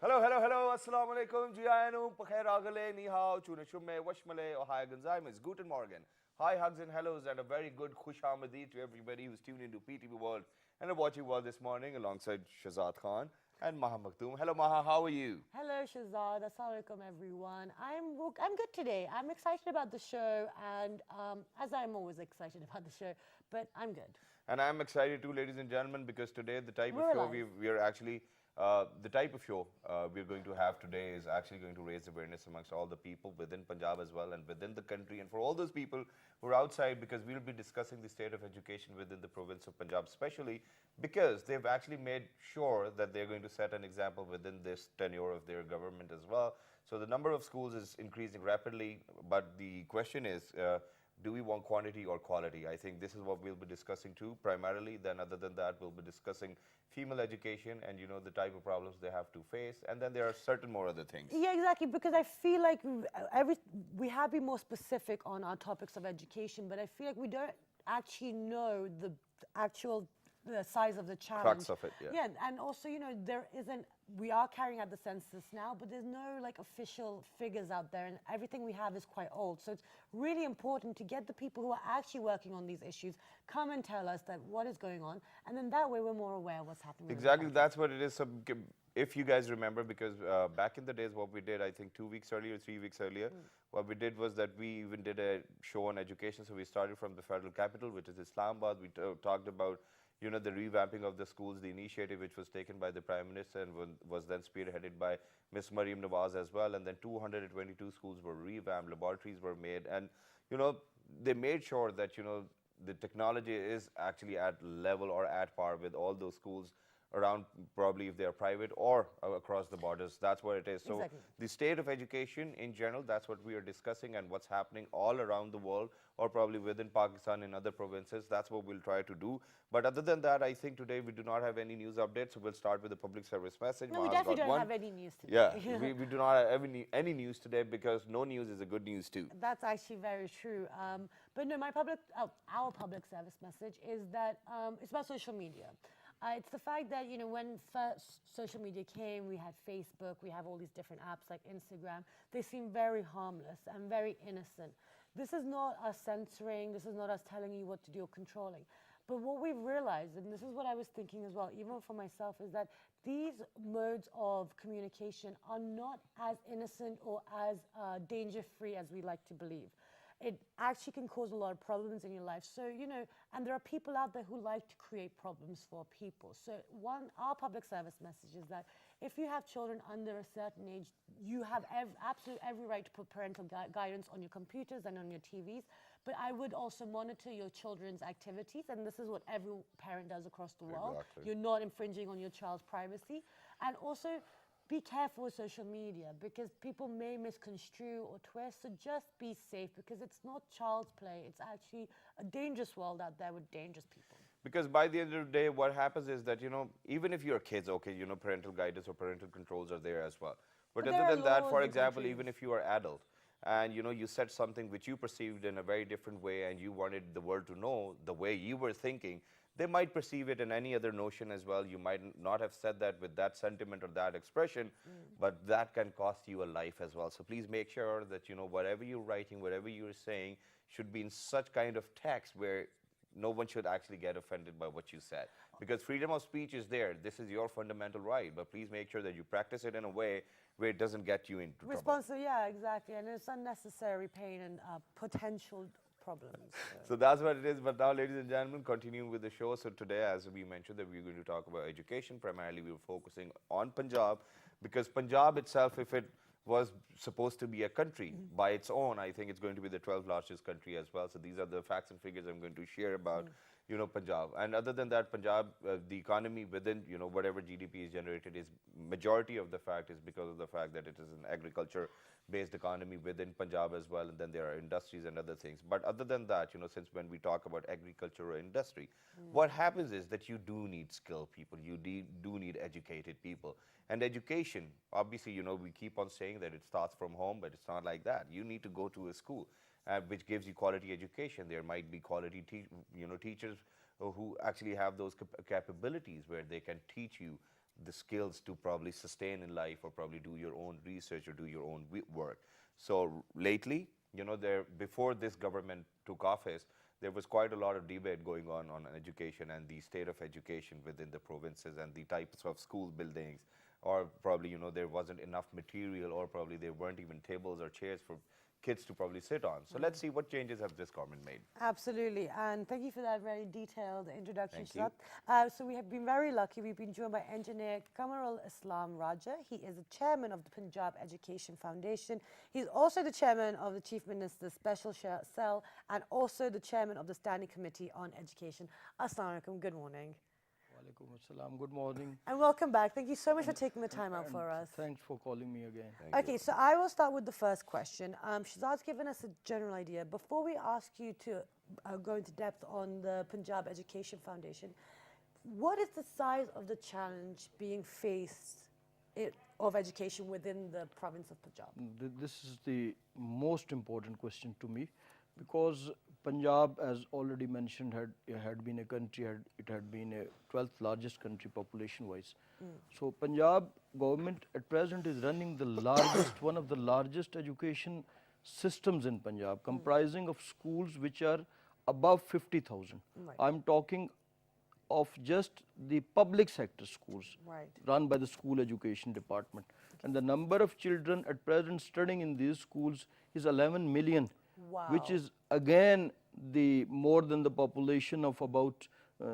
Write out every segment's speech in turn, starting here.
Hello, hello, hello. Assalamu alaikum. Ji ayanu. Pakhair agale. Ni hao. Chune shumme. Washmale. Ohio Gonzaimes. Guten Morgen. Hi, hugs and hellos, and a very good Khush Ahmadi to everybody who's tuned into PTV World and are watching World this morning alongside Shazad Khan and Maha Maktoum. Hello, Maha. How are you? Hello, Shazad. Assalamu alaikum, everyone. I'm good today. I'm excited about the show, and as I'm always excited about the show, but I'm good. And I'm excited too, ladies and gentlemen, because today the type of We're show alive. we are actually the type of show we're going to have today is actually going to raise awareness amongst all the people within Punjab as well and within the country, and for all those people who are outside, because we'll be discussing the state of education within the province of Punjab, especially because they've actually made sure that they're going to set an example within this tenure of their government as well. So the number of schools is increasing rapidly, but the question is, do we want quantity or quality? I think this is what we'll be discussing too, primarily. Then other than that, we'll be discussing female education and, you know, the type of problems they have to face. And then there are certain more other things. Yeah, exactly, because I feel like we have been more specific on our topics of education, but I feel like we don't actually know the actual the size of the challenge. Crux of it, yeah. Yeah, and also, you know, we are carrying out the census now, but there's no like official figures out there, and everything we have is quite old. So it's really important to get the people who are actually working on these issues come and tell us that what is going on, and then that way we're more aware of what's happening. Exactly, that's what it is. So if you guys remember, because back in the days, what we did, I think 2 weeks earlier, 3 weeks earlier, what we did was that we even did a show on education. So we started from the federal capital, which is Islamabad. We talked about, you know, the revamping of the schools, the initiative which was taken by the Prime Minister and was then spearheaded by Ms. Mariam Nawaz as well. And then 222 schools were revamped, laboratories were made. And, you know, they made sure that, you know, the technology is actually at level or at par with all those schools around, probably if they are private or across the borders. That's what it is. So Exactly. the state of education in general, that's what we are discussing, and what's happening all around the world or probably within Pakistan in other provinces. That's what we'll try to do. But other than that, I think today we do not have any news updates, so we'll start with the public service message. No, we Maha's definitely got don't one. have any news today. Yeah, we do not have any news today, because no news is a good news too. That's actually very true. But no, our public service message is that it's about social media. It's the fact that, you know, when first social media came, we had Facebook, we have all these different apps like Instagram. They seem very harmless and very innocent. This is not us censoring, this is not us telling you what to do or controlling. But what we've realized, and this is what I was thinking as well, even for myself, is that these modes of communication are not as innocent or as danger-free as we like to believe. It actually can cause a lot of problems in your life. So, you know, and there are people out there who like to create problems for people. So our public service message is that if you have children under a certain age, you have absolutely every right to put parental guidance on your computers and on your TVs. But I would also monitor your children's activities, and this is what every parent does across the world. Exactly. You're not infringing on your child's privacy. And also, be careful with social media, because people may misconstrue or twist, so just be safe, because it's not child's play. It's actually a dangerous world out there with dangerous people. Because by the end of the day, what happens is that, you know, even if you're kids, okay, you know, parental guidance or parental controls are there as well. But there other are than that, laws for in example, countries. even if you are adult and, you know, you said something which you perceived in a very different way and you wanted the world to know the way you were thinking, they might perceive it in any other notion as well. You might not have said that with that sentiment or that expression, but that can cost you a life as well. So please make sure that, you know, whatever you're writing, whatever you're saying should be in such kind of text where no one should actually get offended by what you said. Because freedom of speech is there. This is your fundamental right, but please make sure that you practice it in a way where it doesn't get you into trouble. Responsible, yeah, exactly. And it's unnecessary pain and potential problems. So that's what it is. But now, ladies and gentlemen, continuing with the show. So today, as we mentioned, that we're going to talk about education. Primarily, we were focusing on Punjab, because Punjab itself, if it was supposed to be a country by its own, I think it's going to be the 12th largest country as well. So these are the facts and figures I'm going to share about, you know, Punjab. And other than that, Punjab, the economy within, you know, whatever GDP is generated, is majority of the fact is because of the fact that it is an agriculture-based economy within Punjab as well, and then there are industries and other things. But other than that, you know, since when we talk about agriculture or industry, what happens is that you do need skilled people, you do need educated people. And education, obviously, you know, we keep on saying that it starts from home, but it's not like that. You need to go to a school, which gives you quality education. There might be quality teachers who actually have those capabilities where they can teach you the skills to probably sustain in life or probably do your own research or do your own work. So lately, before this government took office, there was quite a lot of debate going on education and the state of education within the provinces and the types of school buildings, or probably, there wasn't enough material, or probably there weren't even tables or chairs for kids to probably sit on. So let's see what changes have this government made. Absolutely, and thank you for that very detailed introduction, Thank you. Shazad. So we have been very lucky. We've been joined by engineer Kamarul Islam Raja. He is the chairman of the Punjab Education Foundation. He's also the chairman of the Chief Minister's Special Cell and also the chairman of the Standing Committee on Education. Assalamu alaikum, good morning. Walaikum assalam. Good morning. And welcome back. Thank you so much for taking the time out for us. Thanks for calling me again. Okay, so I will start with the first question. Shazad's given us a general idea. Before we ask you to go into depth on the Punjab Education Foundation, what is the size of the challenge being faced of education within the province of Punjab? This is the most important question to me, because Punjab, as already mentioned, had been a country, it had been a 12th largest country population-wise. So Punjab government at present is running the largest, one of the largest education systems in Punjab, comprising of schools which are above 50,000. Right. I'm talking of just the public sector schools run by the school education department. And the number of children at present studying in these schools is 11 million. Wow. Which is again the more than the population of about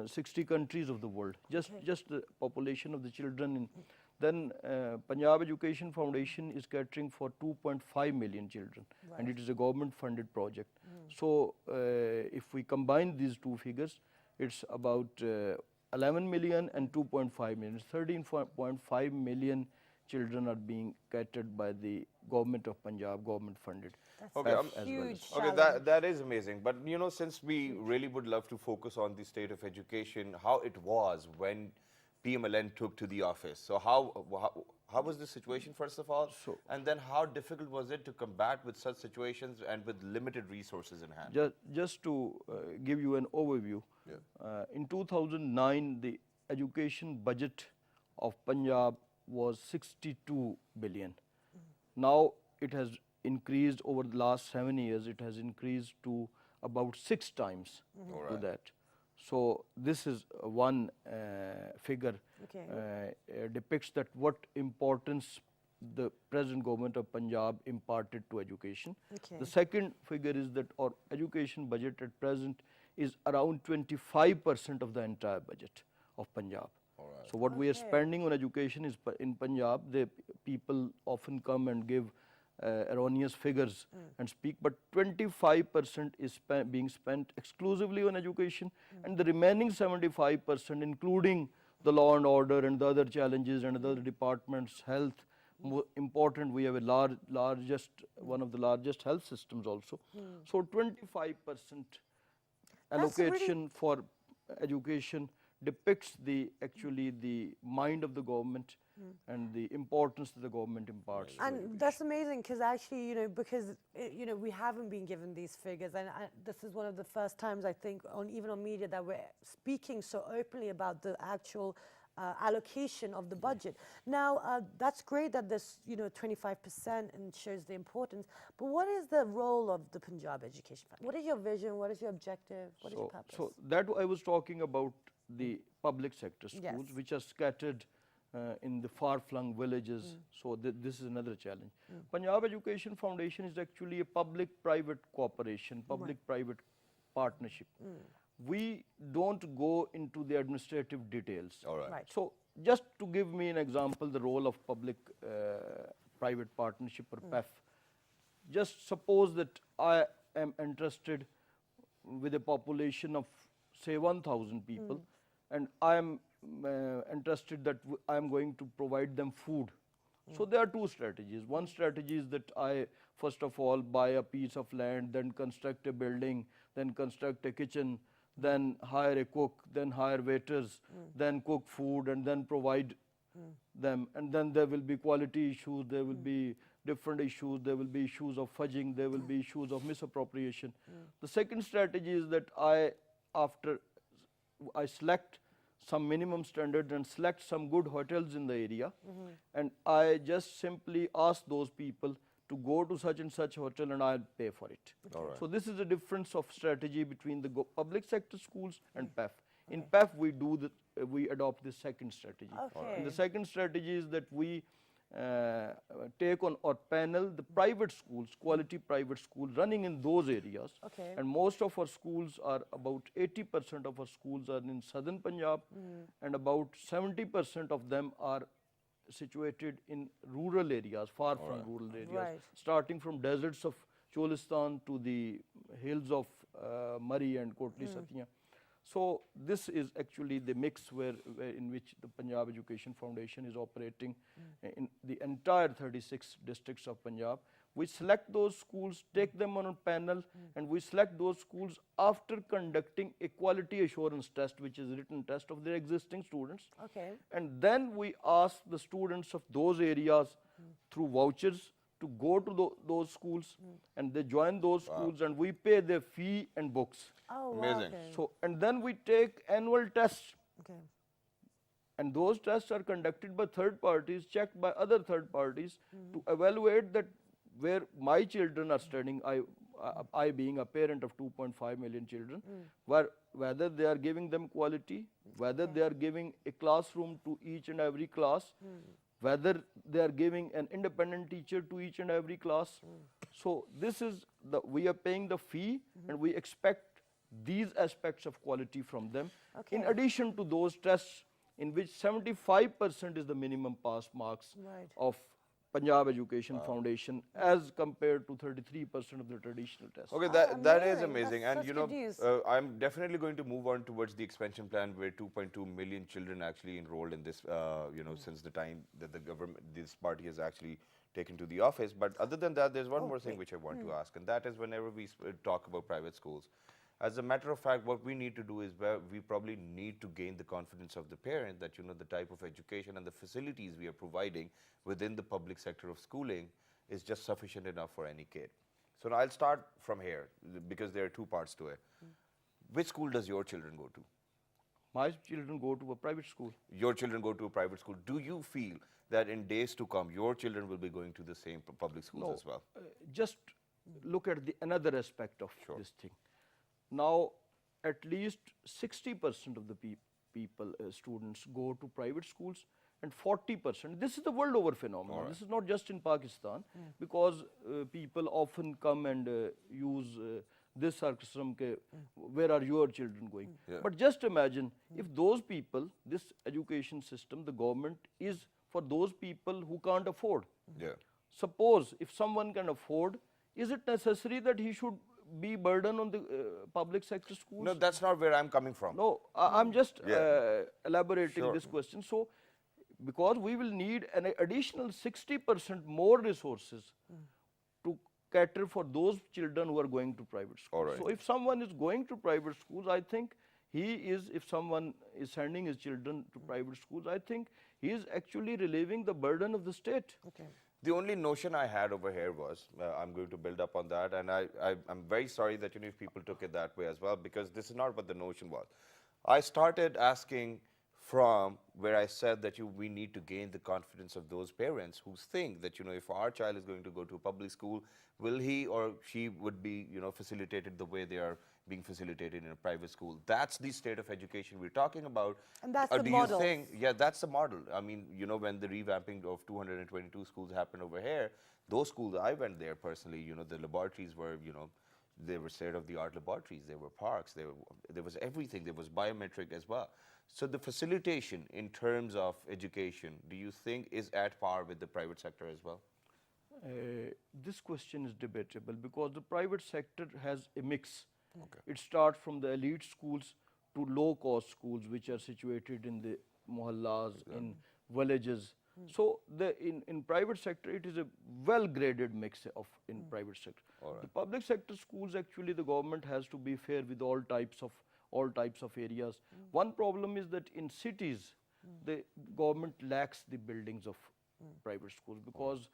60 countries of the world. Just the population of the children. Then Punjab Education Foundation is catering for 2.5 million children, and it is a government funded project. So if we combine these two figures, it's about 11 million and 2.5 million. 13.5 million children are being catered by the government of Punjab, government funded. Okay, huge okay, that is amazing. But since we really would love to focus on the state of education, how it was when PMLN took to the office. So how was the situation, first of all? And then how difficult was it to combat with such situations and with limited resources in hand? Just to give you an overview, in 2009, the education budget of Punjab was 62 billion. Now it has increased over the last 7 years, it has increased to about 6 times to that. So this is one figure depicts that what importance the present government of Punjab imparted to education. The second figure is that our education budget at present is around 25% of the entire budget of Punjab. So what we are spending on education is in Punjab, the people often come and give erroneous figures and speak, but 25% is being spent exclusively on education, and the remaining 75%, including the law and order and the other challenges and the other departments, health, more important, we have a one of the largest health systems also. So 25% allocation for education depicts actually the mind of the government and the importance that the government imparts. And that's amazing, because actually, because we haven't been given these figures, and this is one of the first times I think, even on media, that we're speaking so openly about the actual allocation of the budget. Now, that's great that there's 25% and shows the importance. But what is the role of the Punjab Education Fund? What is your vision? What is your objective? What is your purpose? So that I was talking about the public sector schools, which are scattered in the far-flung villages. So this is another challenge. Punjab Education Foundation is actually a public-private cooperation, public-private partnership. We don't go into the administrative details. All right. So just to give me an example, the role of public-private partnership or PEF. Just suppose that I am interested with a population of say 1,000 people, and I am interested that I am going to provide them food. So there are two strategies. One strategy is that I first of all buy a piece of land, then construct a building, then construct a kitchen, then hire a cook, then hire waiters, then cook food and then provide them. And then there will be quality issues, there will be different issues, there will be issues of fudging, there will be issues of misappropriation. The second strategy is that after I select some minimum standards and select some good hotels in the area. And I just simply ask those people to go to such and such hotel and I'll pay for it. All right. So this is the difference of strategy between the public sector schools and PEF. In PEF, we adopt the second strategy. Okay. And the second strategy is that we take on our panel the private schools, quality private schools running in those areas. Okay. And most of our schools are, about 80% of our schools are in southern Punjab, and about 70% of them are situated in rural areas, far from rural areas, Right. starting from deserts of Cholistan to the hills of Murray and Kotli Satiya. So this is actually the mix in which the Punjab Education Foundation is operating in the entire 36 districts of Punjab. We select those schools, take them on a panel, and we select those schools after conducting a quality assurance test, which is a written test of their existing students. Okay. And then we ask the students of those areas through vouchers to go to those schools, and they join those schools, and we pay their fee and books. Oh, wow, Amazing. okay. So, and then we take annual tests, Okay. and those tests are conducted by third parties, checked by other third parties to evaluate that where my children are studying, I being a parent of 2.5 million children, whether they are giving them quality, whether they are giving a classroom to each and every class, whether they are giving an independent teacher to each and every class. So this is we are paying the fee, and we expect these aspects of quality from them. In Okay. addition to those tests, in which 75% is the minimum pass marks Right. of Punjab Education Foundation, as compared to 33% of the traditional tests. Okay, that is amazing. amazing, That's and such good news. I'm definitely going to move on towards the expansion plan, where 2.2 million children actually enrolled in this. Since the time that the government, this party has actually taken to the office. But other than that, there's one more thing which I want to ask, and that is whenever we talk about private schools. As a matter of fact, what we need to do is we probably need to gain the confidence of the parent that the type of education and the facilities we are providing within the public sector of schooling is just sufficient enough for any kid. So now I'll start from here, because there are two parts to it. Which school does your children go to? My children go to a private school. Your children go to a private school. Do you feel that in days to come, your children will be going to the same public schools as well? Just look at another aspect of this thing. Now, at least 60% of the people, students, go to private schools, and 40%, this is the world over phenomenon. This is not just in Pakistan, because people often come and use this sarcasm, where are your children going? But just imagine, if those people, this education system, the government is for those people who can't afford. Suppose if someone can afford, is it necessary that he should be burden on the public sector schools? No, that's not where I'm coming from. No, I'm just elaborating this question. So, because we will need an additional 60% more resources to cater for those children who are going to private schools. So, if someone is going to private schools, I think if someone is sending his children to private schools, I think he is actually relieving the burden of the state. Okay. The only notion I had over here was, I'm going to build up on that, and I'm very sorry that if people took it that way as well, because this is not what the notion was. I started asking from where I said that we need to gain the confidence of those parents who think that if our child is going to go to a public school, will he or she would be facilitated the way they are being facilitated in a private school. That's the state of education we're talking about. And that's the do model. you think, yeah, that's the model. I mean, when the revamping of 222 schools happened over here, those schools, I went there personally, the laboratories were, they were state-of-the-art laboratories, there were parks, there was everything, there was biometric as well. So the facilitation in terms of education, do you think is at par with the private sector as well? This question is debatable, because the private sector has a mix. It starts from the elite schools to low-cost schools, which are situated in the mohallas, in villages. So in private sector, it is a well-graded mix in private sector. The public sector schools, actually, the government has to be fair with all types of areas. One problem is that in cities, the government lacks the buildings of private schools, because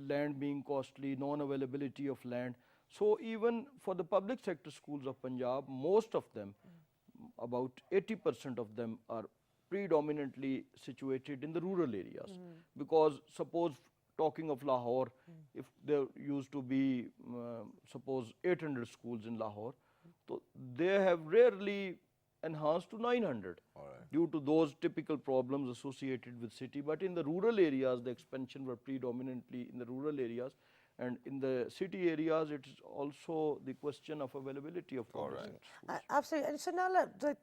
land being costly, non-availability of land. So even for the public sector schools of Punjab, most of them, about 80% of them are predominantly situated in the rural areas. Because suppose talking of Lahore, if there used to be suppose 800 schools in Lahore, so they have rarely enhanced to 900 due to those typical problems associated with city. But in the rural areas, the expansion were predominantly in the rural areas, and in the city areas, it is also the question of availability of public sector schools. Absolutely. And so now,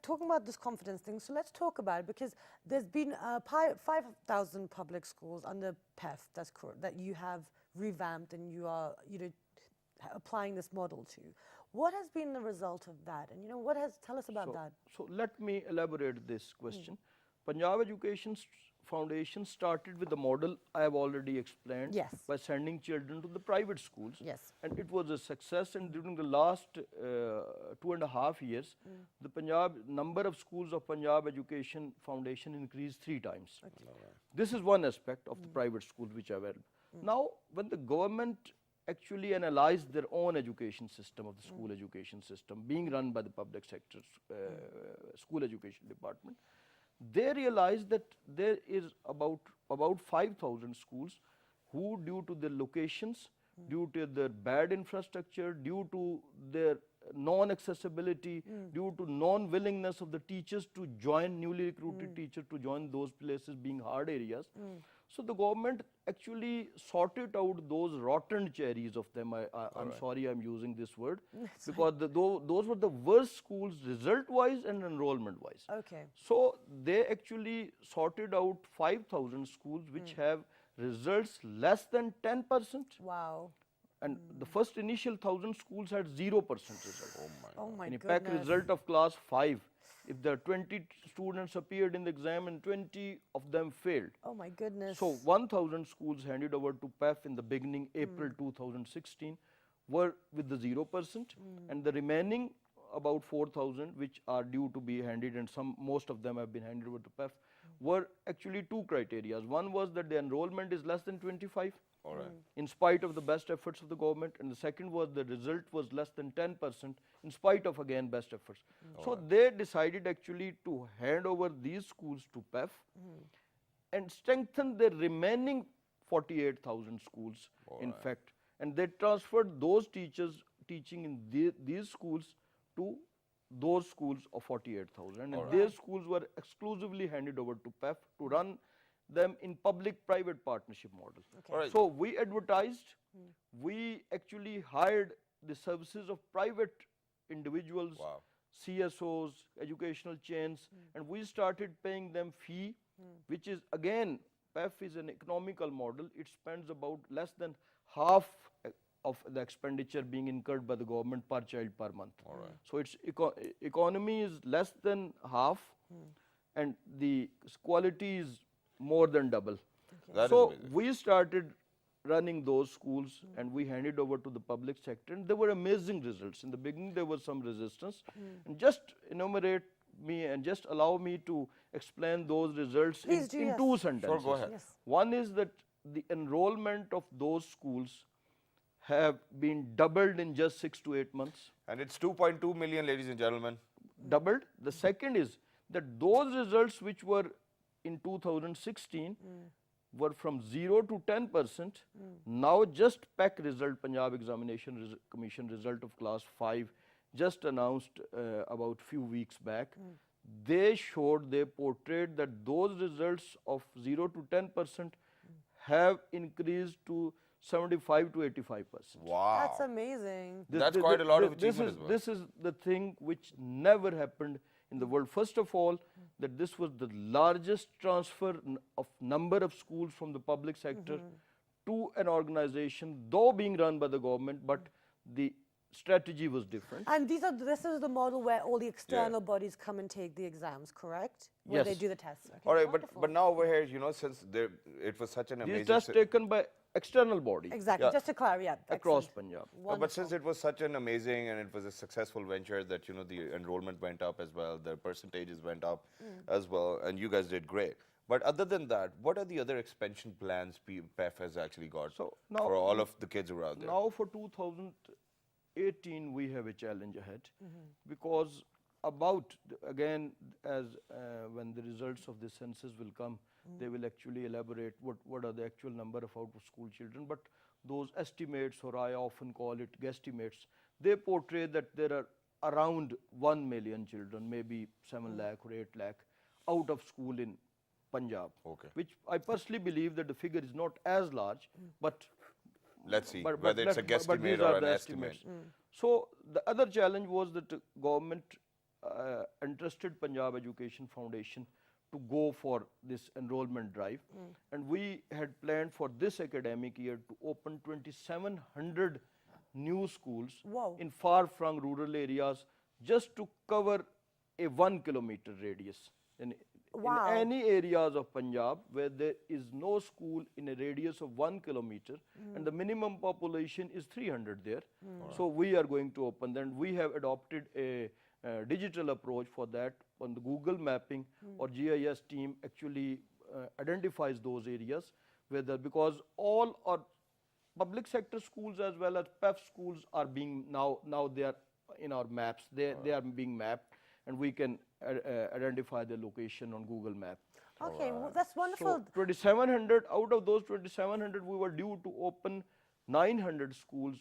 talking about this confidence thing, so let's talk about it, because there's been 5,000 public schools under PEF that you have revamped and you are, applying this model to. What has been the result of that? And, tell us about that. So let me elaborate this question. Punjab Education Foundation started with the model I have already explained, Yes. by sending children to the private schools. Yes. And it was a success, and during the last 2.5 years, the number of schools of Punjab Education Foundation increased 3 times. This is one aspect of the private schools which are available. Now, when the government actually analyzed their own education system of the school education system being run by the public sector school education department, they realized that there is about 5,000 schools who, due to their locations, due to their bad infrastructure, due to their non-accessibility, due to non-willingness of the teachers to join, newly recruited teachers to join those places being hard areas. So the government actually sorted out those rotten cherries of them. I'm sorry I'm using this word, because those were the worst schools result-wise and enrollment-wise. Okay. So they actually sorted out 5,000 schools which have results less than 10%. Wow. And the first initial 1,000 schools had 0% result. Oh my In goodness. fact, result of class 5, if there are 20 students appeared in the exam and 20 of them failed. Oh my goodness. So 1,000 schools handed over to PEF in the beginning, April 2016, were with the 0%, and the remaining about 4,000 which are due to be handed, and most of them have been handed over to PEF, were actually 2 criteria. One was that the enrollment is less than 25, in spite of the best efforts of the government, and the second was the result was less than 10%, in spite of again best efforts. So they decided actually to hand over these schools to PEF and strengthen the remaining 48,000 schools, in fact, and they transferred those teachers teaching in these schools to those schools of 48,000, and their schools were exclusively handed over to PEF to run them in public-private partnership model. So we advertised, we actually hired the services of private individuals, CSOs, educational chains, and we started paying them fee, which is again, PEF is an economical model. It spends about less than half of the expenditure being incurred by the government per child per month. So its economy is less than half, and the quality is more than double. So we started running those schools and we handed over to the public sector, and there were amazing results. In the beginning there was some resistance, and just enumerate me and just allow me to explain those results in 2 sentences. Sure, go ahead. One is that the enrollment of those schools have been doubled in just 6 to 8 months. And it's 2.2 million, ladies and gentlemen. Doubled. The second is that those results which were in 2016 were from 0 to 10%. Now just PEC result, Punjab Examination Commission result of class 5, just announced about few weeks back. They portrayed that those results of 0 to 10% have increased to 75 to 85%. Wow. That's amazing. That's quite a lot of achievement as well. This is the thing which never happened in the world. First of all, that this was the largest transfer of number of schools from the public sector to an organization, though being run by the government, but the strategy was different. And this is the model where all the external bodies come and take the exams, correct? Where they do the tests. Okay, all right, wonderful. but now over here, since it was such an amazing... These tests taken by external body. Exactly, just to clarify. Across Punjab. But since it was such an amazing and it was a successful venture that, the enrollment went up as well, the percentages went up as well, and you guys did great. But other than that, what are the other expansion plans PEF has actually got for all of the kids around there? Now for 2018, we have a challenge ahead, because about, again, as when the results of the census will come, they will actually elaborate what are the actual number of out-of-school children. But those estimates, or I often call it guesstimates, they portray that there are around 1 million children, maybe 7 lakh or 8 lakh, out of school in Punjab. Okay. Which I personally believe that the figure is not as large, but Let's see but whether it's a but guesstimate these or are an the estimate. estimates. So the other challenge was that the government entrusted Punjab Education Foundation to go for this enrollment drive, and we had planned for this academic year to open 2,700 new schools Wow. in far-flung rural areas, just to cover a 1 kilometer radius. Wow. In any areas of Punjab where there is no school in a radius of 1 kilometer, and the minimum population is 300 there. So we are going to open. Then we have adopted a digital approach for that. On the Google mapping or GIS team actually identifies those areas, because all our public sector schools as well as PEF schools are being now they are in our maps. They are being mapped, and we can identify the location on Google Map. Okay, well, that's wonderful. So 2,700, out of those 2,700, we were due to open 900 schools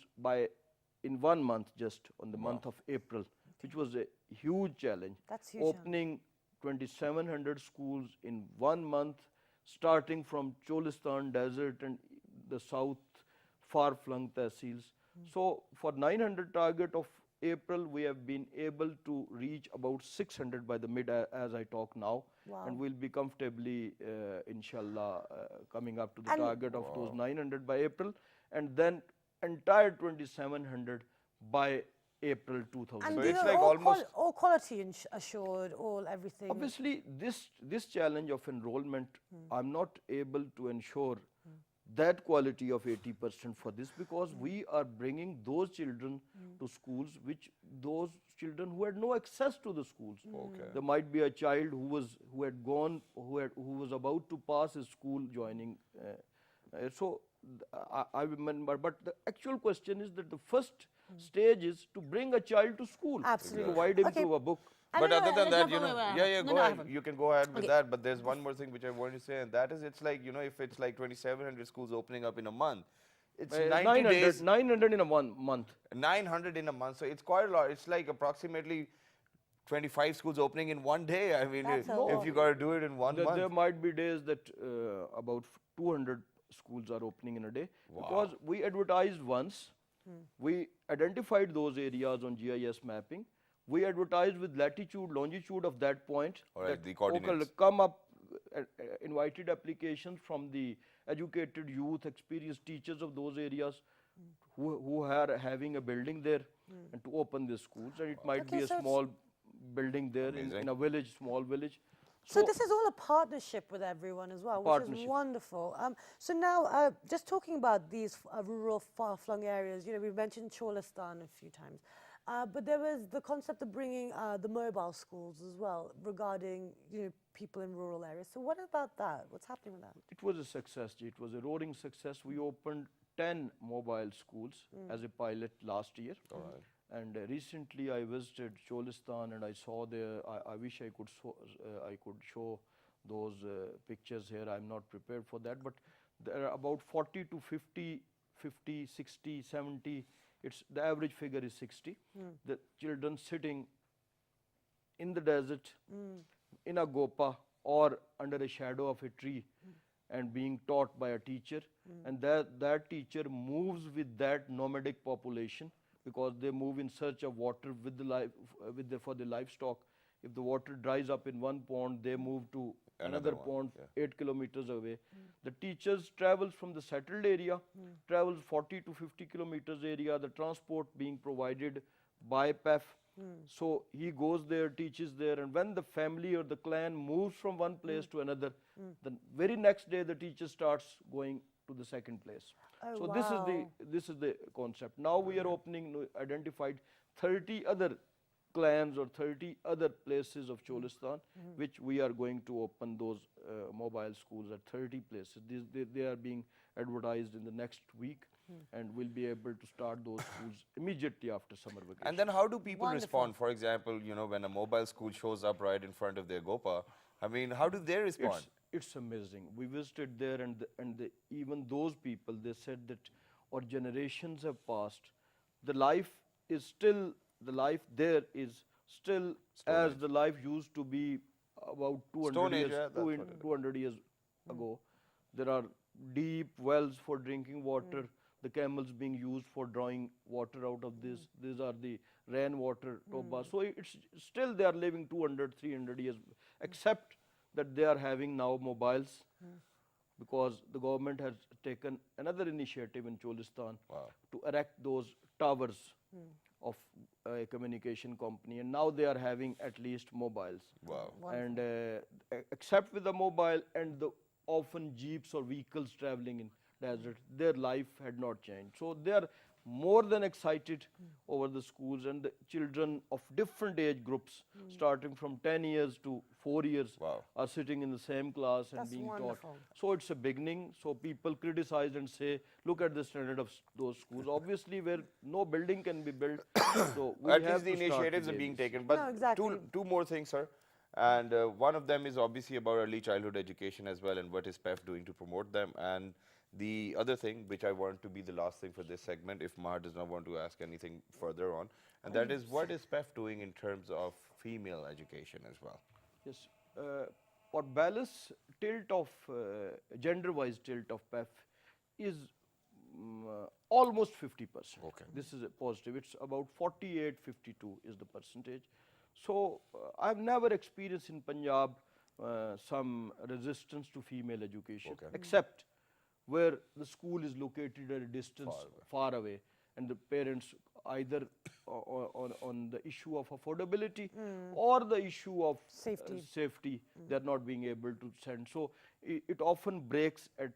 in 1 month, just on the month of April, which was a huge challenge. That's huge. Opening 2,700 schools in 1 month, starting from Cholistan Desert and the south far-flung tehsils. So for 900 target of April, we have been able to reach about 600 by the mid as I talk now. Wow. And we'll be comfortably, inshallah, coming up to the And- target of those 900 by April, and then entire 2,700 by April 2000. And So these it's are like almost- all quality assured, all everything. Obviously, this challenge of enrollment, I'm not able to ensure that quality of 80% for this, because we are bringing those children to schools, those children who had no access to the schools. Okay. There might be a child who was about to pass his school joining. I remember, but the actual question is that the first stage is to bring a child to school, Absolutely. provide him Okay. through a book. But no, other no, than that, no, you know, no, no, yeah, no, go no, I ahead. haven't. You can go ahead with Okay. that. But there's one more thing which I wanted to say, and that is, it's like, you know, if it's like 2,700 schools opening up in a month, it's 90 900, days, 900 in a 1 month. 900 in a month. So it's quite a lot. It's like approximately 25 schools opening in one day. I mean, That's a if lot. you got to do it in one There month. might be days that about 200 schools are opening in a day, because we advertised once. We identified those areas on GIS mapping. We advertised with latitude, longitude of that point. All right, that, the coordinates. Come up, invited applications from the educated youth, experienced teachers of those areas who are having a building there, and to open the schools. And it might Okay, be a so it's- small building there in a village, small village. So this is all a partnership with everyone as well, which is Partnership. wonderful. So now, just talking about these rural, far-flung areas, you know, we've mentioned Cholistan a few times, but there was the concept of bringing the mobile schools as well, regarding, you know, people in rural areas. So what about that? What's happening with that? It was a success. It was a roaring success. We opened 10 mobile schools as a pilot last year. And recently I visited Cholistan, and I saw there. I wish I could show those pictures here. I'm not prepared for that, but there are about 40 to 50, 60, 70. The average figure is 60. The children sitting in the desert, in a gopa or under a shadow of a tree, and being taught by a teacher, and that teacher moves with that nomadic population, because they move in search of water for the livestock. If the water dries up in one pond, they move to another pond 8 kilometers away. The teachers travels from the settled area, travels 40 to 50 kilometers area, the transport being provided by PEF. So he goes there, teaches there, and when the family or the clan moves from one place to another, the very next day the teacher starts going to the second place. Oh, So wow. this is the concept. Now we are identified 30 other clans or 30 other places of Cholistan, which we are going to open those mobile schools at 30 places. They are being advertised in the next week. and we'll be able to start those schools immediately after summer vacation. And then how do people Wonderful. respond? For example, when a mobile school shows up right in front of their GOPA, I mean, how do they respond? It's amazing. We visited there, and even those people, they said that our generations have passed. The life there is still as the life used to be about 200 Stone Age, years, yeah, that's what it is. 200 years ago. There are deep wells for drinking water. The camels being used for drawing water out of this. These are the rainwater tobas. So it's still they are living 200, 300 years, except that they are having now mobiles, because the government has taken another initiative in Cholistan to erect those towers of a communication company, and now they are having at least mobiles. Wow. And except with the mobile and the often jeeps or vehicles traveling in desert, their life had not changed. So they are more than excited over the schools, and the children of different age groups, starting from 10 years to 4 years, are sitting in the same class and That's being wonderful. taught. So it's a beginning. So people criticize and say, look at the standard of those schools. Obviously, where no building can be built, so we At have least the to start initiatives are with being babies. taken. But No, exactly. two more things, sir. And one of them is obviously about early childhood education as well, and what is PEF doing to promote them. And the other thing, which I want to be the last thing for this segment, if Maha does not want to ask anything further on, and that is, what is PEF doing in terms of female education as well? Yes. For balance tilt of gender-wise tilt of PEF is almost 50%. Okay. This is a positive. It's about 48-52 is the percentage. So I've never experienced in Punjab some resistance to female education, except where the school is located at a distance far away, and the parents either on the issue of affordability or the issue of safety, they're not being able to send. So it often breaks at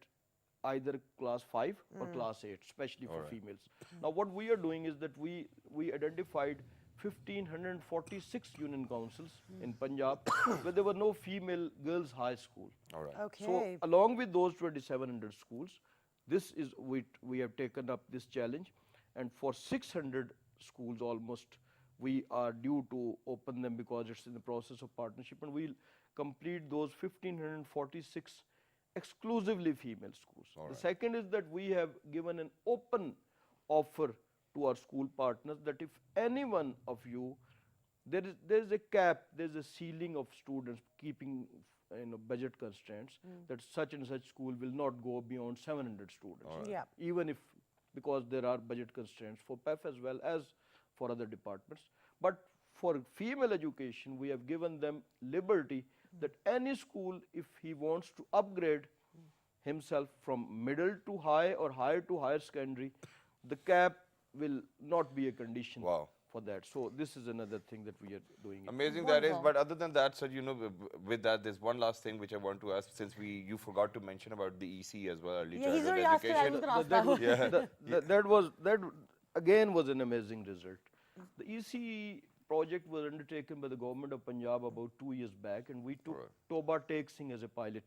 either class 5 or class 8, especially for females. Now what we are doing is that we identified 1,546 union councils in Punjab where there were no female girls' high school. All right. Okay. So along with those 2,700 schools, this is we have taken up this challenge, and for 600 schools almost, we are due to open them because it's in the process of partnership, and we'll complete those 1,546 exclusively female schools. The second is that we have given an open offer to our school partners that if any one of you, there is a cap, there is a ceiling of students, keeping budget constraints, that such and such school will not go beyond 700 students. Yeah. Even if, because there are budget constraints for PEF as well as for other departments. But for female education, we have given them liberty that any school, if he wants to upgrade himself from middle to high or higher to higher secondary, the cap will not be a condition for that. So this is another thing that we are doing. Amazing that is. But other than that, sir, with that, there's one last thing which I want to ask, since you forgot to mention about the EC as well, early Yeah, he's childhood already asked it. I education. was going to ask that. That again was an amazing result. The EC project was undertaken by the government of Punjab about 2 years back, and we took Toba Tek Singh as a pilot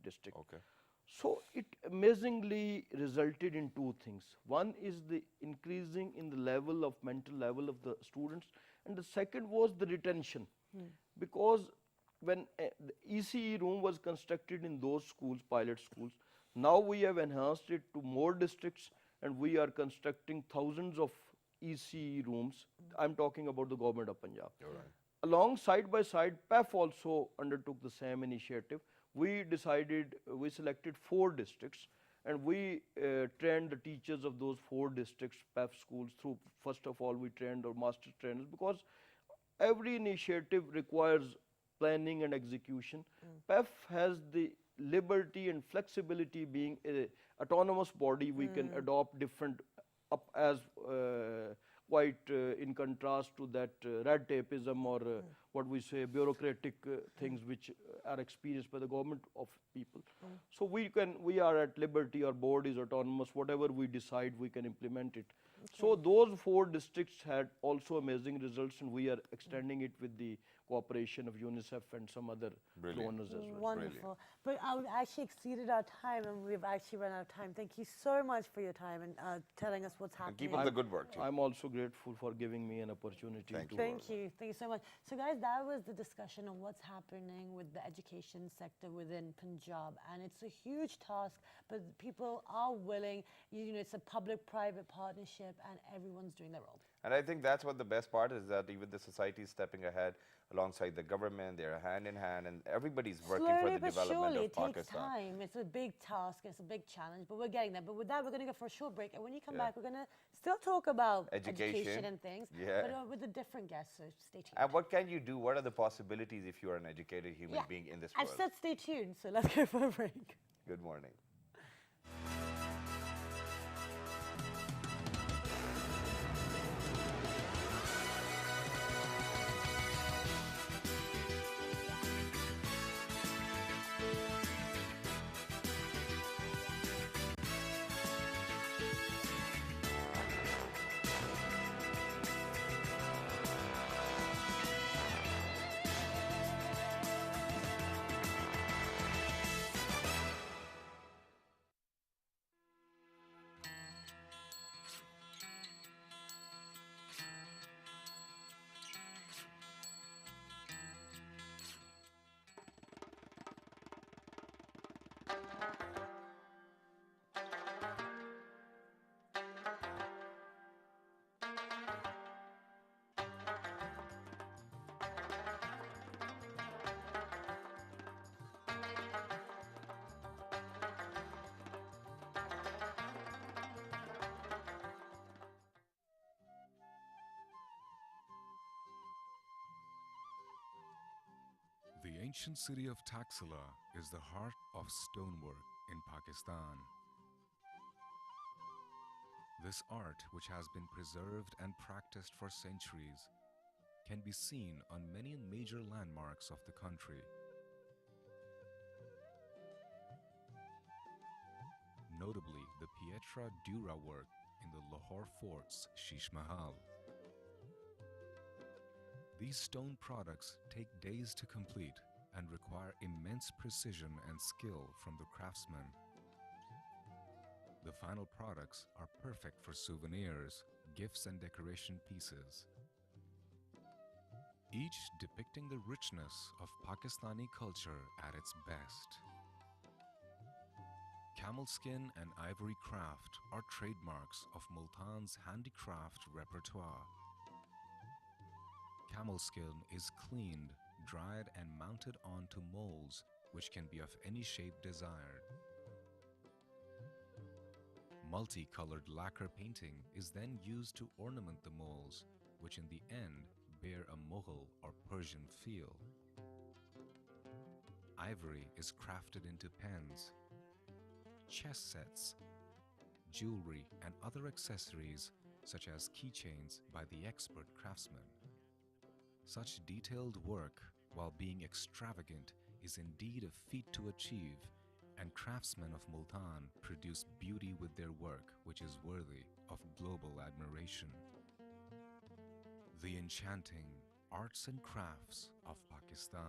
district. Okay. So it amazingly resulted in two things. One is the increasing in the level of mental level of the students, and the second was the retention. Because when the ECE room was constructed in those schools, pilot schools, now we have enhanced it to more districts, and we are constructing thousands of ECE rooms. I'm talking about the government of Punjab. Along side by side, PEF also undertook the same initiative. We selected 4 districts, and we trained the teachers of those 4 districts, PEF schools, through, first of all, we trained our master trainers, because every initiative requires planning and execution. PEF has the liberty and flexibility, being an autonomous body. We can adopt different, quite in contrast to that red tapeism or what we say bureaucratic things which are experienced by the government of people. So we are at liberty, our board is autonomous, whatever we decide we can implement it. So those 4 districts had also amazing results, and we are extending it with the cooperation of UNICEF and some other Brilliant. donors as well. Wonderful. But we've actually exceeded our time, and we've actually run out of time. Thank you so much for your time and telling us what's And happening. keep up the good work, too. I'm also grateful for giving me an opportunity Thank to. Thank you. Thank you so much. So, guys, that was the discussion on what's happening with the education sector within Punjab. And it's a huge task, but people are willing. You know, it's a public-private partnership, and everyone's doing their role. And I think that's what the best part is, that even the society is stepping ahead alongside the government. They're hand in hand, and everybody's working for Slowly the but development surely, of it takes Pakistan. time. It's a big task. It's a big challenge, but we're getting there. But with that, we're going to go for a short break. And when you come back, we're going to still talk about education and things, Yeah. but with a different guest. So stay tuned. And what can you do? What are the possibilities if you are an educated human being in this I've world? said stay tuned, so let's go for a break. Good morning. The ancient city of Taxila is the heart of stonework in Pakistan. This art, which has been preserved and practiced for centuries, can be seen on many major landmarks of the country. Notably, the Pietra Dura work in the Lahore Fort's Sheesh Mahal. These stone products take days to complete and require immense precision and skill from the craftsmen. The final products are perfect for souvenirs, gifts, and decoration pieces, each depicting the richness of Pakistani culture at its best. Camel skin and ivory craft are trademarks of Multan's handicraft repertoire. Camel skin is cleaned, dried, and mounted onto molds, which can be of any shape desired. Multicolored lacquer painting is then used to ornament the molds, which in the end bear a Mughal or Persian feel. Ivory is crafted into pens, chess sets, jewelry, and other accessories such as keychains by the expert craftsmen. Such detailed work, while being extravagant, is indeed a feat to achieve, and craftsmen of Multan produce beauty with their work which is worthy of global admiration. The enchanting arts and crafts of Pakistan.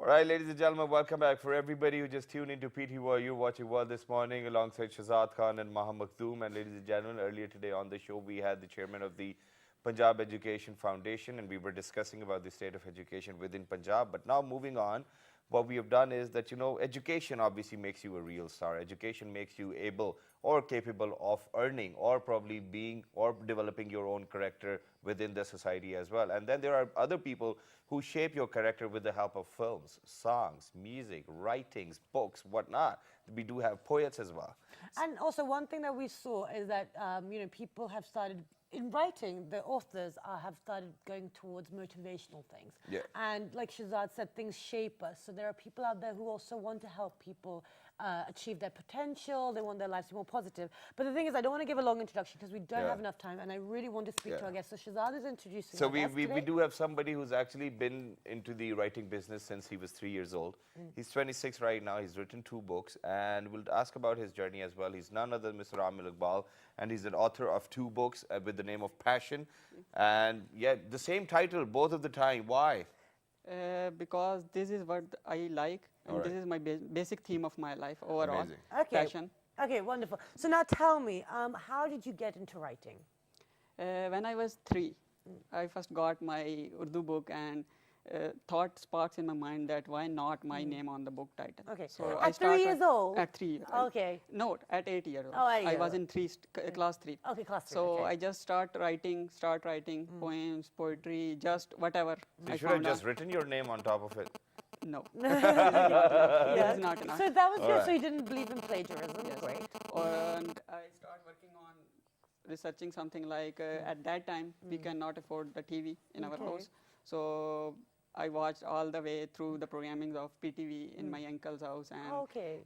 All right, ladies and gentlemen, welcome back. For everybody who just tuned into PTY, you're watching World this morning alongside Shazad Khan and Maha Makhdoom. And ladies and gentlemen, earlier today on the show, we had the chairman of the Punjab Education Foundation, and we were discussing about the state of education within Punjab. But now moving on, what we have done is that, education obviously makes you a real star. Education makes you able or capable of earning or probably being or developing your own character within the society as well. And then there are other people who shape your character with the help of films, songs, music, writings, books, whatnot. We do have poets as well. And also one thing that we saw is that, people have started, in writing, the authors have started going towards motivational things. Yeah. And like Shazad said, things shape us. So there are people out there who also want to help people achieve their potential. They want their lives to be more positive. But the thing is, I don't want to give a long introduction because we don't have enough time, and I really want to speak to our guest. So Shazad is introducing So our we guest today. do have somebody who's actually been into the writing business since he was 3 years old. He's 26 right now. He's written 2 books, and we'll ask about his journey as well. He's none other than Mr. Amir Iqbal, and he's an author of 2 books with the name of Passion. And yeah, the same title both of the time. Why? Because this is what I like, and this is my basic theme of my life overall. Amazing. Okay. Passion. Okay, wonderful. So now tell me, how did you get into writing? When I was 3, I first got my Urdu book, and thought sparks in my mind that why not my name on the book title. Okay. So At 3 years old? At 3 years. Okay. No, at 8 years old. Oh, 8 I years was old. in class 3. Okay, class 3. So okay. I just start writing poems, poetry, just whatever You I should have found just out. written your name on top of it. No. Yeah. This is not enough. So that was good. Alright. So you didn't believe in plagiarism. Yes. Great. And I start working on researching something like at that time we cannot afford the TV in our Okay. house, so I watched all the way through the programming of PTV in my uncle's house, and Okay.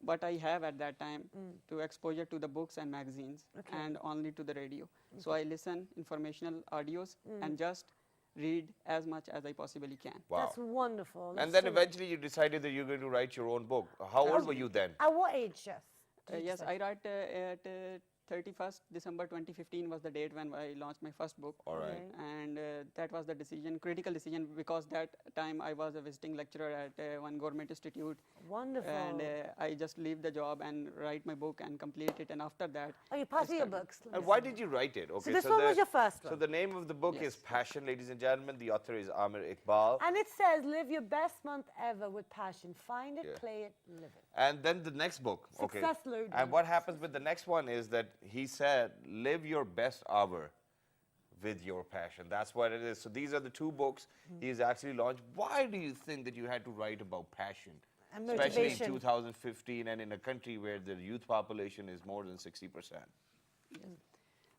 what I have at that time to exposure to the books and magazines Okay. and only to the radio. So I listen informational audios and just read as much as I possibly can. Wow. That's wonderful. And That's then so- eventually you decided that you're going to write your own book. How old were you then? At what age, Jess? Yes, I write at 31st December 2015 was the date when I launched my first book. All right. Okay. And that was the critical decision, because that time I was a visiting lecturer at one government institute. Wonderful. And I just leave the job and write my book and complete it. And after that, Okay, pass me your books. And why did you write it? Okay, this one was your first So one. the name of the book Yes. is Passion, ladies and gentlemen. The author is Amir Iqbal. And it says, live your best month ever with passion. Find it, Yeah. play it, live it. And then the next book. Okay. Success loading. And what happens with the next one is that he said, live your best hour with your passion. That's what it is. So these are the 2 books he's actually launched. Why do you think that you had to write about passion? And Especially in motivation. 2015 and in a country where the youth population is more than 60%.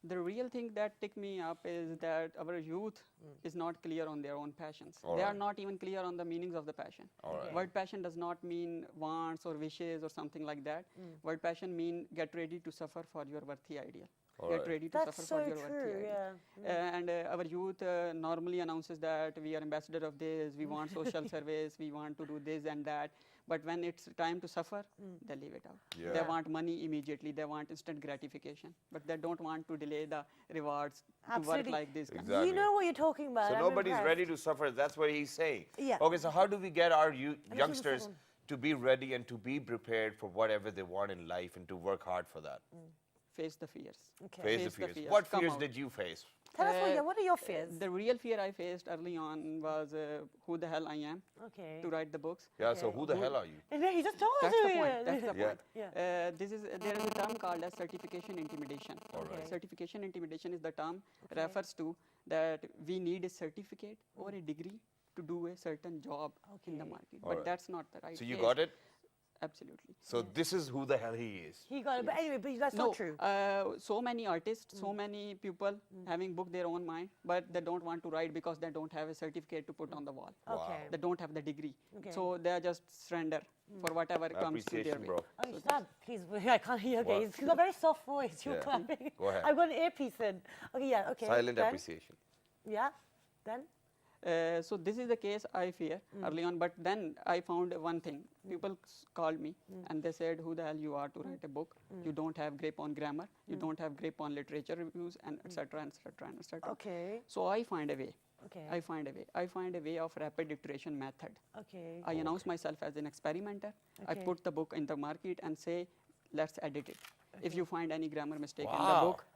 the real thing that ticked me up is that our youth is not clear on their own passions. All They are right. not even clear on the meanings of the passion. All right. Word passion does not mean wants or wishes or something like that. Word passion mean get ready to suffer for your worthy ideal. All Get right. ready to That's suffer so for your worthy true, ideal. yeah. And our youth normally announces that we are ambassador of this, we want social service, we want to do this and that. But when it's time to suffer, they leave it out. Yeah. They want money immediately, they want instant gratification, but they don't want to delay the rewards to Absolutely. work like this. Exactly. You know what you're talking about. So I'm nobody's impressed. ready to suffer. That's what he's saying. Yeah. Okay, so how do we get our youngsters second. to be ready and to be prepared for whatever they want in life and to work hard for that? Face the fears. Okay. Face the Face the fears. fears. What Come fears out. did you face? Tell us what are your fears? The real fear I faced early on was who the hell I am Okay. to write the books. Yeah, so Okay. who the hell are you? And then he just told That's you. the point. yeah. That's the Yeah. point. Yeah. There is a term called as certification intimidation. All right. Okay. Certification intimidation is the term refers to that we need a certificate or a degree to do a certain job in the Okay. market. All But right. that's not the right. So you case. got it? Absolutely. So this is who the hell he is. He got it. But anyway, but that's No, not true. so many artists, so many people having booked their own mind, but they don't want to write because they don't have a certificate to put on the wall. Okay. They don't have the degree. Okay. So they are just surrender for whatever comes to their Appreciation, way. bro. Oh, stop, please. I can't hear. Okay, What? he's got a very soft voice. You're Yeah. clapping. Go ahead. I've got an earpiece in. Okay, yeah, okay. Silent then? appreciation. Yeah, then? So this is the case I fear early on, but then I found one thing. People called me and they said, who the hell you are to write a book? You don't have grip on grammar, you don't have grip on literature reviews, and etc. and etc. and etc. Okay. So I find a way. Okay. I find a way. I find a way of rapid iteration method. Okay. I announce myself as an experimenter. I Okay. put the book in the market and say, let's edit it. If you find any grammar mistake in the Wow. book,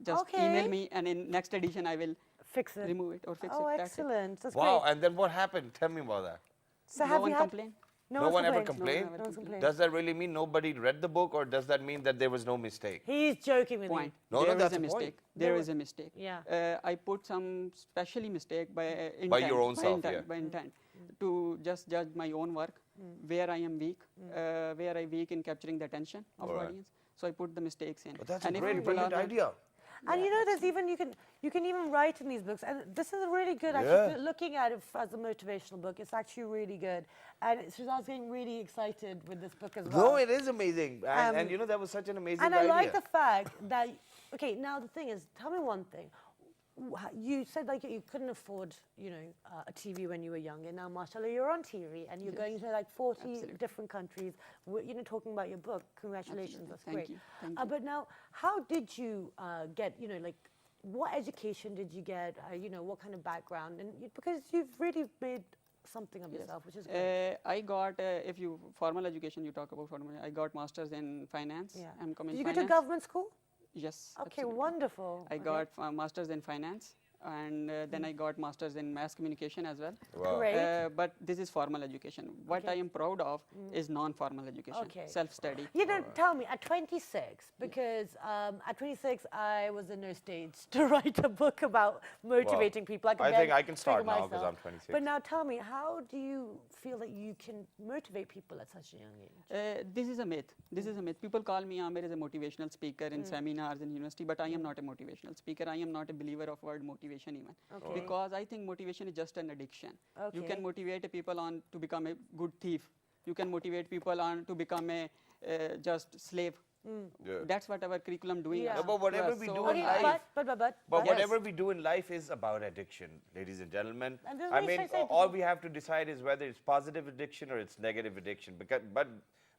just Okay. email me, and in next edition I will Fix it. remove it or fix Oh, it. That's it. excellent. That's Wow, great. and then what happened? Tell me about that. So No have one you had? complained. No, No one's one ever complained. complained? ever No one's complained. Does that really mean nobody read the book, or does that mean that there was no mistake? He's joking with Point. you. No, There is that's a the point. mistake. There is a mistake. Yeah. I put some specially mistake by intent. By your own self, intent, yeah. By intent. To just judge my own work, where I am weak, where I weak in capturing the attention of Alright. audience. So I put the mistakes in. But that's And a if great, people are brilliant not- idea. And you know, there's even you can even write in these books, and this is really good. Yeah. Actually, looking at it as a motivational book, it's actually really good. And Shazad's getting really excited with this book as well. No, it is amazing. And you know, that was such an amazing And idea. I like the fact that, okay, now the thing is, tell me one thing. You said like you couldn't afford, you know, a TV when you were younger. Now, mashallah, you're on TV and you're going to like 40 Absolutely. different countries. You know, talking about your book. Congratulations, Absolutely. that's Thank great. you. Thank you. But now, how did you get, you know, like, what education did you get? You know, what kind of background? And because you've really made something of Yes. yourself, which is great. I got, if you formal education, you talk about formal. I got masters in finance. Yeah. M.Com in Did you finance. go to government school? Yes. Okay, absolutely. wonderful. I Okay. got masters in finance, and then I got masters in mass communication as well. Wow. Great. But this is formal education. What I am proud of is non-formal education, Okay. self-study. You know, tell me, at 26, because at 26, I was in no stage to write a book about motivating people. I think barely I can start figure now 'cause myself. I'm 26. But now tell me, how do you feel that you can motivate people at such a young age? This is a myth. This is a myth. People call me Amir as a motivational speaker in seminars in university, but I am not a motivational speaker. I am not a believer of word motivation even. Okay. Because I think motivation is just an addiction. You Okay. can motivate people on to become a good thief. You can motivate people on to become a just slave. Yeah. That's what our curriculum doing. Yeah. No, but whatever to us. we So do in Okay, life, but But yes. whatever we do in life is about addiction, ladies and gentlemen. And there's I no mean, such thing. all we have to decide is whether it's positive addiction or it's negative addiction.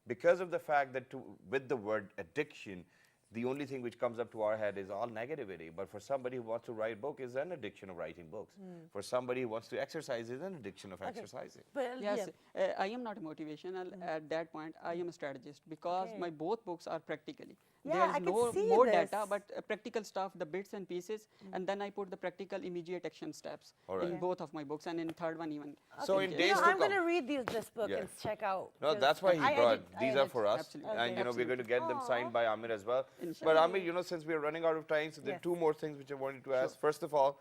Because of the fact that with the word addiction, the only thing which comes up to our head is all negativity. But for somebody who wants to write book, is an addiction of writing books. For somebody who wants to exercise, is an addiction of exercising. But, Yes, yeah. I am not motivational at that point. I am a strategist because Okay. my both books are practically. Yeah, There is I could no see more this. data, but practical stuff, the bits and pieces, and then I put the practical immediate action steps All in right. both of my books, and in third one even. So Okay. in You days know, to I'm going to come. read this book Yeah. and check out. No, 'cause that's why he I brought. edit- I These are edit. for us, Absolutely. and you know we're going to get them signed Aw. by Amir as well. But Inshallah. Amir, you know, since we're running out of time, so there are Yes. two more things which I wanted to ask. First of all,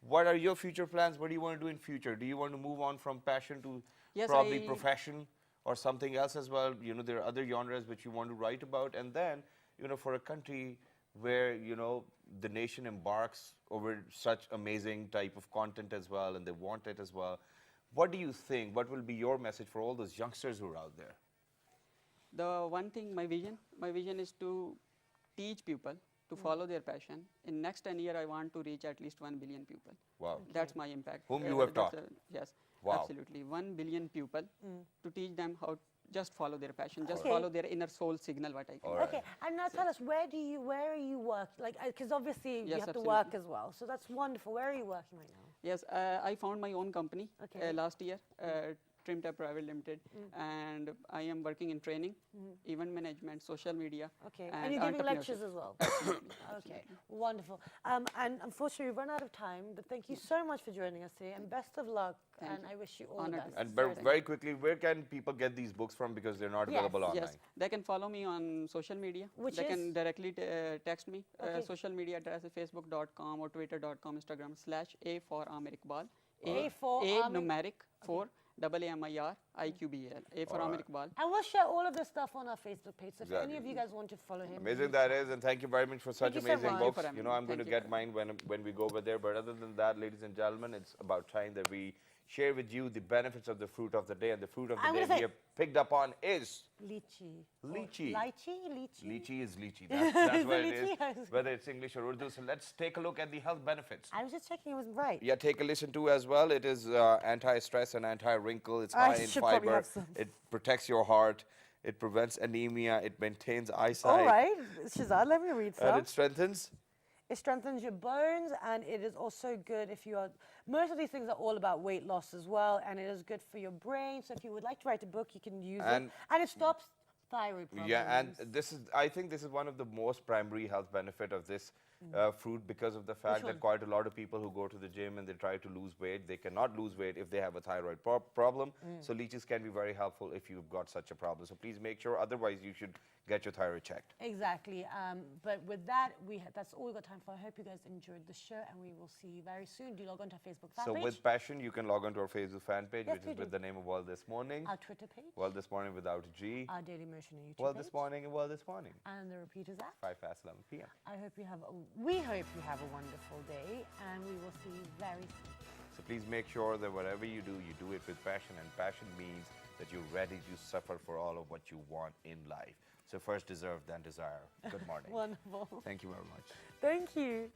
what are your future plans? What do you want to do in future? Do you want to move on from passion to Yes, probably I- profession or something else as well? You know, there are other genres which you want to write about, and then you know, for a country where you know the nation embarks over such amazing type of content as well, and they want it as well. What do you think? What will be your message for all those youngsters who are out there? The one thing, my vision is to teach people to follow their passion. In next 10 years, I want to reach at least 1 billion people. Wow. That's my impact. Whom you have that's taught. yes, Wow. absolutely. 1 billion people to teach them how just follow their passion, just Okay. follow their inner soul signal, what I call All it. right. Okay, and now tell us, where are you work? Like, because obviously you Yes, have to absolutely. work as well, so that's wonderful. Where are you working right now? Yes, I found my own company Okay. last year, Trimtab Private Limited, and I am working in training, event management, social media. Okay, and you're giving lectures entrepreneurship. as well. Okay, wonderful. And unfortunately, we've run out of time, but thank you so much for joining us today, and best of luck. Thank and you. I wish you all Honored the to best. be And Sorry. very quickly, where can people get these books from because they're not Yes. available online? Yes, they can follow me on social media. Which they is? can directly text me. Okay. Social media address is facebook.com or twitter.com, Instagram /A for Amir Iqbal. A for A Amir- numeric for AMIRIQBAL. A for Amir Iqbal. And we'll share all of this stuff on our Facebook page, so if any Exactly. of you guys want to follow him. Amazing that is, and thank you very much for such you so amazing much. books. Thank you You for know, having I'm going me. to Thank get mine when we go over there. But other than that, ladies and gentlemen, it's about time that we share with you the benefits of the fruit of the day. And the fruit of the I'm day gonna we say- have picked up on is Lychee. Lychee. Lychee? lychee is lychee. That's what it is, Lychee. whether it's English or Urdu. So let's take a look at the health benefits. I was just checking it was right. Yeah, take a listen to as well. It is anti-stress and anti-wrinkle. It's I high in should probably fiber. have some. It protects your heart. It prevents anemia. It maintains eyesight. All right, Shazad, let me read And some. it strengthens It strengthens your bones, and it is also good if you are. Most of these things are all about weight loss as well, and it is good for your brain. So if you would like to write a book, you can use it, and it stops thyroid problems. Yeah, and I think this is one of the most primary health benefit of this fruit, because of the fact that quite a lot of people who go to the gym and they try to lose weight, they cannot lose weight if they have a thyroid problem. So leeches can be very helpful if you've got such a problem. So please make sure, otherwise you should get your thyroid checked. Exactly. But with that, that's all we've got time for. I hope you guys enjoyed the show, and we will see you very soon. Do log on to our Facebook fan So page. with passion, you can log on to our Facebook fan page, Yes, which we is with do. the name of World This Morning. Our Twitter page, World This Morning without a G. our Daily Motion and YouTube World page, This Morning and World This Morning. and the repeaters app. 5 past 11 p.m. We hope you have a wonderful day, and we will see you very soon. So please make sure that whatever you do it with passion, and passion means that you're ready to suffer for all of what you want in life. So first deserve, then desire. Good morning. Wonderful. Thank you very much. Thank you.